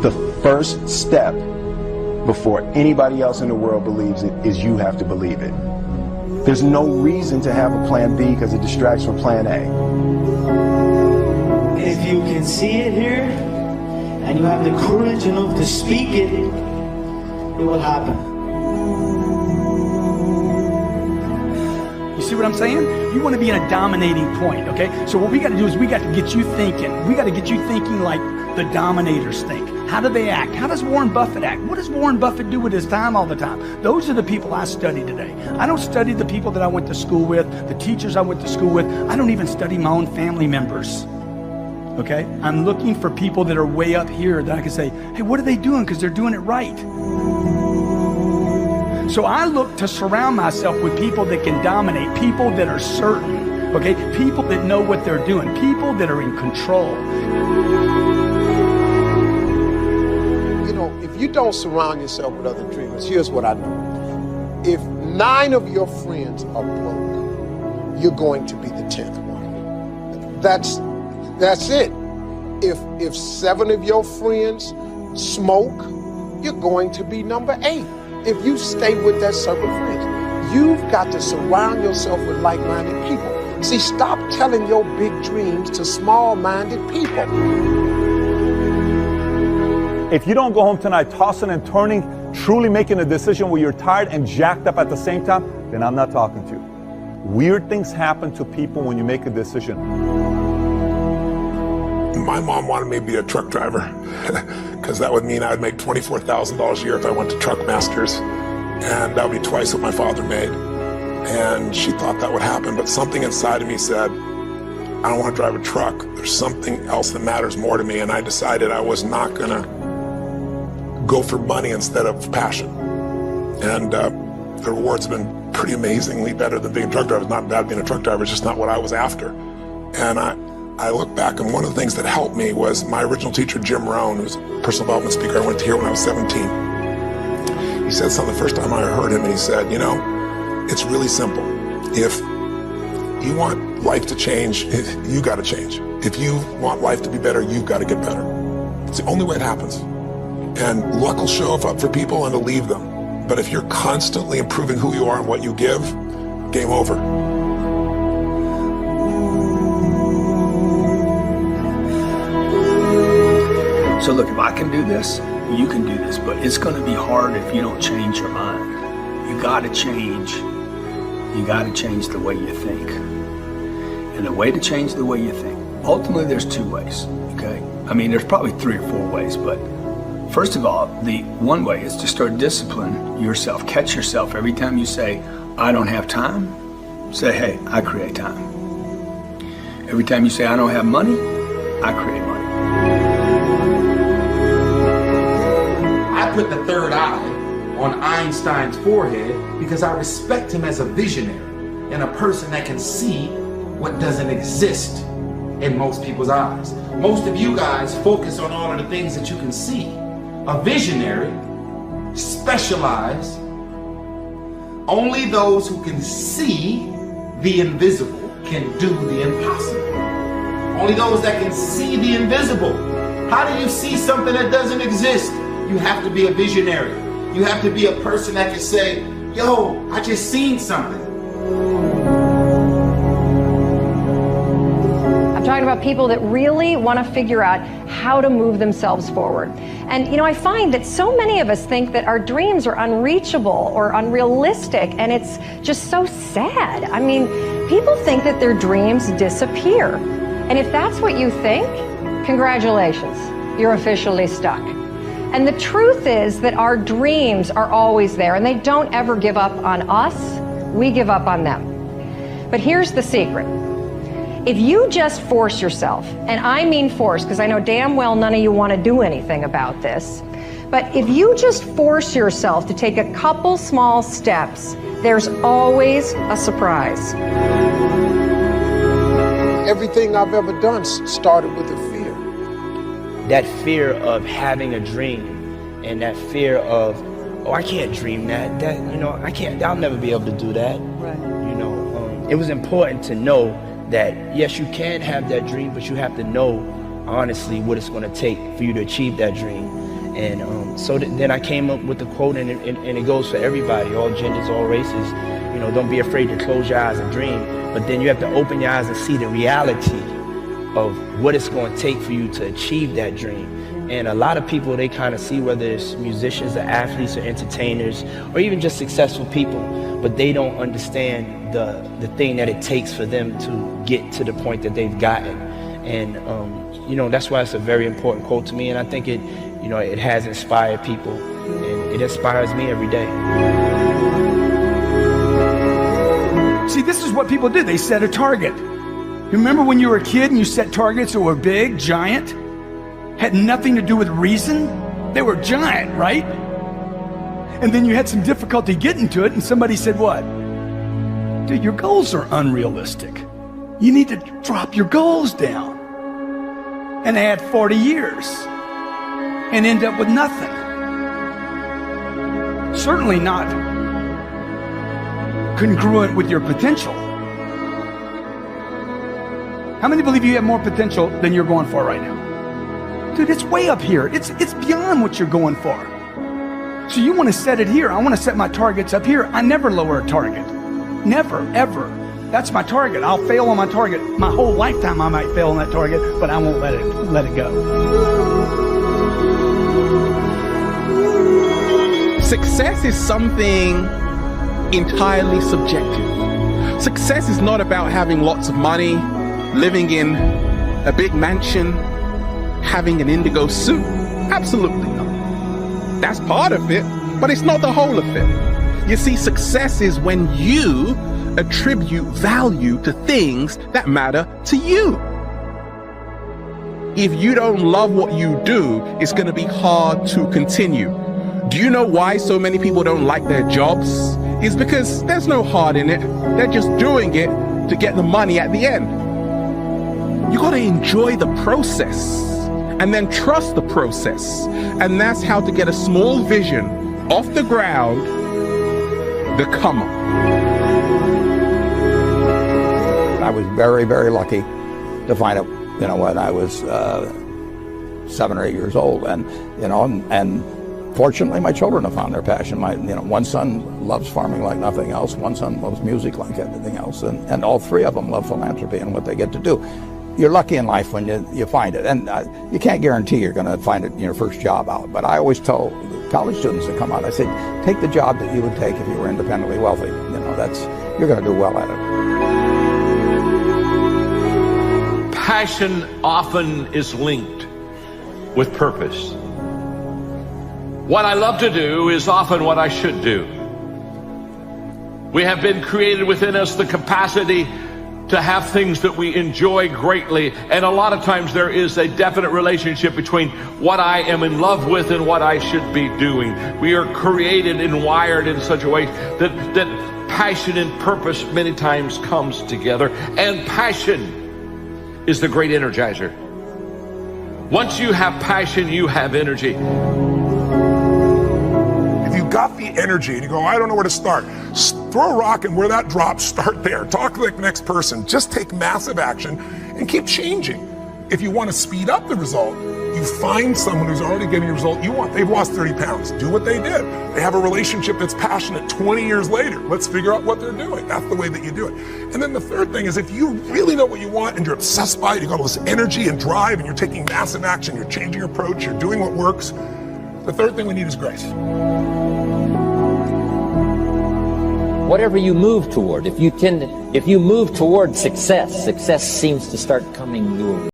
The first step before anybody else in the world believes it is you have to believe it. There's no reason to have a plan B because it distracts from plan A. If you can see it here and you have the courage enough to speak it, it will happen. You see what I'm saying? You want to be in a dominating point, okay? So what we got to do is we got to get you thinking. We got to get you thinking like the dominators think. How do they act? How does Warren Buffett act? What does Warren Buffett do with his time all the time? Those are the people I study today. I don't study the people that I went to school with, the teachers I went to school with. I don't even study my own family members, okay? I'm looking for people that are way up here that I can say, hey, what are they doing? Because they're doing it right. So I look to surround myself with people that can dominate, people that are certain, okay? People that know what they're doing, people that are in control. You know, if you don't surround yourself with other dreamers, here's what I know. If 9 of your friends are broke, you're going to be the 10th one. That's it. If 7 of your friends smoke, you're going to be number 8. If you stay with that circle of friends, you've got to surround yourself with like-minded people. See, stop telling your big dreams to small-minded people. If you don't go home tonight tossing and turning, truly making a decision where you're tired and jacked up at the same time, then I'm not talking to you. Weird things happen to people when you make a decision. My mom wanted me to be a truck driver because that would mean I would make $24,000 a year if I went to Truck Masters, and that would be twice what my father made. And she thought that would happen, but something inside of me said, I don't want to drive a truck. There's something else that matters more to me, and I decided I was not gonna go for money instead of passion. And the rewards have been pretty amazingly better than being a truck driver. It's not bad being a truck driver, it's just not what I was after. And I look back, and one of the things that helped me was my original teacher, Jim Rohn, who's a personal development speaker I went to hear when I was 17. He said something the first time I heard him, and he said, you know, it's really simple. If you want life to change, you got to change. If you want life to be better, you've got to get better. It's the only way it happens. And luck will show up for people and to leave them. But if you're constantly improving who you are and what you give, game over. So look, if I can do this, you can do this, but it's going to be hard if you don't change your mind. You got to change. You got to change the way you think. And the way to change the way you think, ultimately there's 2 ways, okay? I mean, there's probably 3 or 4 ways, but first of all, the one way is to start discipline yourself. Catch yourself every time you say, I don't have time, say, hey, I create time. Every time you say, I don't have money, I create money. I put the third eye on Einstein's forehead because I respect him as a visionary and a person that can see what doesn't exist in most people's eyes. Most of you guys focus on all of the things that you can see. A visionary specializes only those who can see the invisible can do the impossible. Only those that can see the invisible. How do you see something that doesn't exist? You have to be a visionary. You have to be a person that can say, yo, I just seen something. I'm talking about people that really want to figure out how to move themselves forward. And you know, I find that so many of us think that our dreams are unreachable or unrealistic, and it's just so sad. I mean, people think that their dreams disappear. And if that's what you think, congratulations, you're officially stuck. And the truth is that our dreams are always there, and they don't ever give up on us. We give up on them. But here's the secret. If you just force yourself, and I mean force, because I know damn well none of you want to do anything about this, but if you just force yourself to take a couple small steps, there's always a surprise. Everything I've ever done started with a fear. That fear of having a dream, and that fear of, oh, I can't dream that, you know, I'll never be able to do that. Right. You know, it was important to know that, yes, you can have that dream, but you have to know honestly what it's going to take for you to achieve that dream. And then I came up with the quote, and it goes for everybody, all genders, all races. You know, don't be afraid to close your eyes and dream, but then you have to open your eyes and see the reality of what it's going to take for you to achieve that dream. And a lot of people, they kind of see, whether it's musicians or athletes or entertainers or even just successful people, but they don't understand the thing that it takes for them to get to the point that they've gotten. And you know, that's why it's a very important quote to me, and I think it, you know, it has inspired people, and it inspires me every day. See, this is what people did. They set a target. You remember when you were a kid and you set targets that were big, giant, had nothing to do with reason? They were giant, right? And then you had some difficulty getting to it, and somebody said, what? Dude, your goals are unrealistic. You need to drop your goals down. And add 40 years and end up with nothing. Certainly not congruent with your potential. How many believe you have more potential than you're going for right now? Dude, it's way up here. It's beyond what you're going for. So you want to set it here. I want to set my targets up here. I never lower a target. Never, ever. That's my target. I'll fail on my target. My whole lifetime I might fail on that target, but I won't let it go. Success is something entirely subjective. Success is not about having lots of money, living in a big mansion, having an indigo suit. Absolutely not. That's part of it, but it's not the whole of it. You see, success is when you attribute value to things that matter to you. If you don't love what you do, it's going to be hard to continue. Do you know why so many people don't like their jobs? It's because there's no heart in it. They're just doing it to get the money at the end. You got to enjoy the process and then trust the process. And that's how to get a small vision off the ground, the come up. I was very, very lucky to find it, you know, when I was 7 or 8 years old, and you know, and fortunately, my children have found their passion. One son loves farming like nothing else. One son loves music like everything else, and all three of them love philanthropy and what they get to do. You're lucky in life when you find it, and you can't guarantee you're going to find it in your first job out. But I always tell college students that come out, I say, take the job that you would take if you were independently wealthy. You know, you're going to do well at it. Passion often is linked with purpose. What I love to do is often what I should do. We have been created within us the capacity to have things that we enjoy greatly, and a lot of times there is a definite relationship between what I am in love with and what I should be doing. We are created and wired in such a way that passion and purpose many times comes together, and passion is the great energizer. Once you have passion, you have energy. If you got the energy and you go, I don't know where to start, throw a rock, and where that drops, start there. Talk like the next person. Just take massive action and keep changing. If you want to speed up the result, you find someone who's already getting the result you want. They've lost 30 pounds. Do what they did. They have a relationship that's passionate 20 years later. Let's figure out what they're doing. That's the way that you do it. And then the third thing is, if you really know what you want and you're obsessed by it, you got all this energy and drive, and you're taking massive action, you're changing your approach, you're doing what works, the third thing we need is grace. Whatever you move toward, if you move toward success, success seems to start coming your way.